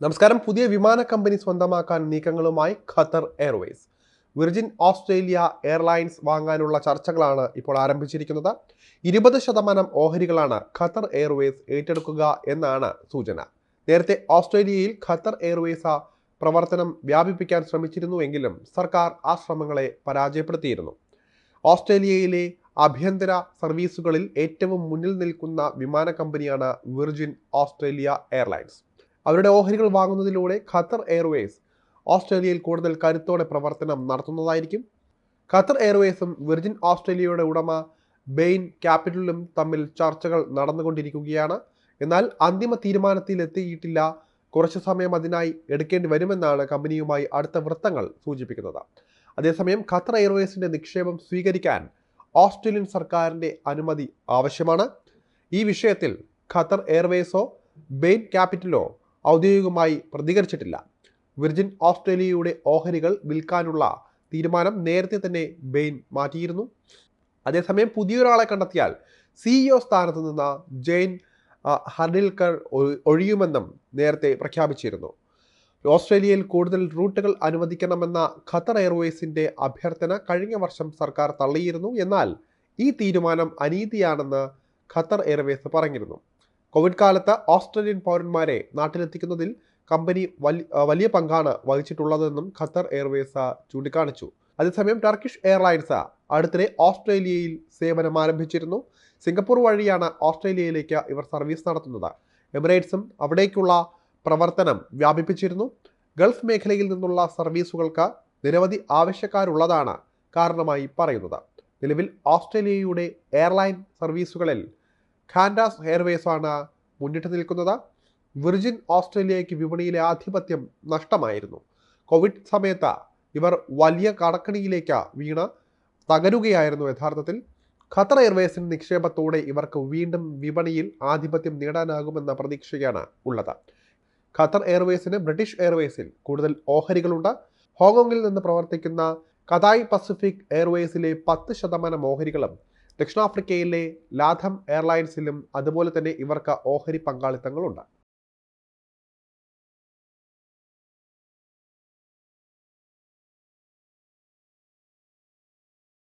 നമസ്കാരം. പുതിയ വിമാന കമ്പനി സ്വന്തമാക്കാൻ നീക്കങ്ങളുമായി Qatar Airways. Virgin Australia Airlines വാങ്ങാനുള്ള ചർച്ചകളാണ് ഇപ്പോൾ ആരംഭിച്ചിരിക്കുന്നത്. 20% ഓഹരികളാണ് ഖത്തർ എയർവേസ് ഏറ്റെടുക്കുക എന്നാണ് സൂചന. നേരത്തെ ഓസ്ട്രേലിയയിൽ ഖത്തർ എയർവേസ് പ്രവർത്തനം വ്യാപിപ്പിക്കാൻ ശ്രമിച്ചിരുന്നുവെങ്കിലും സർക്കാർ ആ ശ്രമങ്ങളെ പരാജയപ്പെടുത്തിയിരുന്നു. ഓസ്ട്രേലിയയിലെ ആഭ്യന്തര സർവീസുകളിൽ ഏറ്റവും മുന്നിൽ നിൽക്കുന്ന വിമാന കമ്പനിയാണ് വിർജിൻ ഓസ്ട്രേലിയ എയർലൈൻസ്. അവരുടെ ഓഹരികൾ വാങ്ങുന്നതിലൂടെ ഖത്തർ എയർവേസ് ഓസ്ട്രേലിയയിൽ കൂടുതൽ കരുത്തോടെ പ്രവർത്തനം നടത്തുന്നതായിരിക്കും. ഖത്തർ എയർവേസും വിർജിൻ ഓസ്ട്രേലിയയുടെ ഉടമ ബെയിൻ ക്യാപിറ്റലും തമ്മിൽ ചർച്ചകൾ നടന്നുകൊണ്ടിരിക്കുകയാണ്. എന്നാൽ അന്തിമ തീരുമാനത്തിലെത്തിയിട്ടില്ല. കുറച്ചു സമയം അതിനായി എടുക്കേണ്ടി വരുമെന്നാണ് കമ്പനിയുമായി അടുത്ത വൃത്തങ്ങൾ സൂചിപ്പിക്കുന്നത്. അതേസമയം ഖത്തർ എയർവേസിന്റെ നിക്ഷേപം സ്വീകരിക്കാൻ ഓസ്ട്രേലിയൻ സർക്കാരിന്റെ അനുമതി ആവശ്യമാണ്. ഈ വിഷയത്തിൽ ഖത്തർ എയർവേസോ ബെയിൻ ക്യാപിറ്റലോ ഔദ്യോഗികമായി പ്രതികരിച്ചിട്ടില്ല. വിർജിൻ ഓസ്ട്രേലിയയുടെ ഓഹരികൾ വിൽക്കാനുള്ള തീരുമാനം നേരത്തെ തന്നെ ബെയിൻ മാറ്റിയിരുന്നു. അതേസമയം പുതിയൊരാളെ കണ്ടെത്തിയാൽ CEO സ്ഥാനത്ത് നിന്ന് ജെയിൻ ഹർഡിൽക്കർ ഒഴിയുമെന്നും നേരത്തെ പ്രഖ്യാപിച്ചിരുന്നു. ഓസ്ട്രേലിയയിൽ കൂടുതൽ റൂട്ടുകൾ അനുവദിക്കണമെന്ന ഖത്തർ എയർവേസിന്റെ അഭ്യർത്ഥന കഴിഞ്ഞ വർഷം സർക്കാർ തള്ളിയിരുന്നു. എന്നാൽ ഈ തീരുമാനം അനീതിയാണെന്ന് ഖത്തർ എയർവേസ് പറഞ്ഞിരുന്നു. കോവിഡ് കാലത്ത് ഓസ്ട്രേലിയൻ പൗരന്മാരെ നാട്ടിലെത്തിക്കുന്നതിൽ കമ്പനി വലിയ പങ്കാണ് വഹിച്ചിട്ടുള്ളതെന്നും ഖത്തർ എയർവേസ് ചൂണ്ടിക്കാണിച്ചു. അതേസമയം ടർക്കിഷ് എയർലൈൻസ് അടുത്തിടെ ഓസ്ട്രേലിയയിൽ സേവനം ആരംഭിച്ചിരുന്നു. സിംഗപ്പൂർ വഴിയാണ് ഓസ്ട്രേലിയയിലേക്ക് ഇവർ സർവീസ് നടത്തുന്നത്. എമിറേറ്റ്സും അവിടേക്കുള്ള പ്രവർത്തനം വ്യാപിപ്പിച്ചിരുന്നു. ഗൾഫ് മേഖലയിൽ നിന്നുള്ള സർവീസുകൾക്ക് നിരവധി ആവശ്യക്കാരുള്ളതാണ് കാരണമായി പറയുന്നത്. നിലവിൽ ഓസ്ട്രേലിയയുടെ എയർലൈൻ സർവീസുകളിൽ ഖാൻഡാസ് എയർവേസ് ആണ് മുന്നിട്ട് നിൽക്കുന്നത്. വിർജിൻ ഓസ്ട്രേലിയയ്ക്ക് വിപണിയിലെ ആധിപത്യം നഷ്ടമായിരുന്നു. കോവിഡ് സമയത്ത് ഇവർ വലിയ കടക്കണിയിലേക്ക് വീണ് തകരുകയായിരുന്നു. യഥാർത്ഥത്തിൽ ഖത്തർ എയർവേസിന്റെ നിക്ഷേപത്തോടെ ഇവർക്ക് വീണ്ടും വിപണിയിൽ ആധിപത്യം നേടാനാകുമെന്ന പ്രതീക്ഷയാണ് ഉള്ളത്. ഖത്തർ എയർവേസിന് ബ്രിട്ടീഷ് എയർവേസിൽ കൂടുതൽ ഓഹരികളുണ്ട്. ഹോങ്കോങ്ങിൽ നിന്ന് പ്രവർത്തിക്കുന്ന കഥായ് പസഫിക് എയർവേസിലെ 10% ഓഹരികളും ദക്ഷിണാഫ്രിക്കയിലെ ലാഥം എയർലൈൻസിലും അതുപോലെ തന്നെ ഇവർക്ക് ഓഹരി പങ്കാളിത്തങ്ങളുണ്ട്.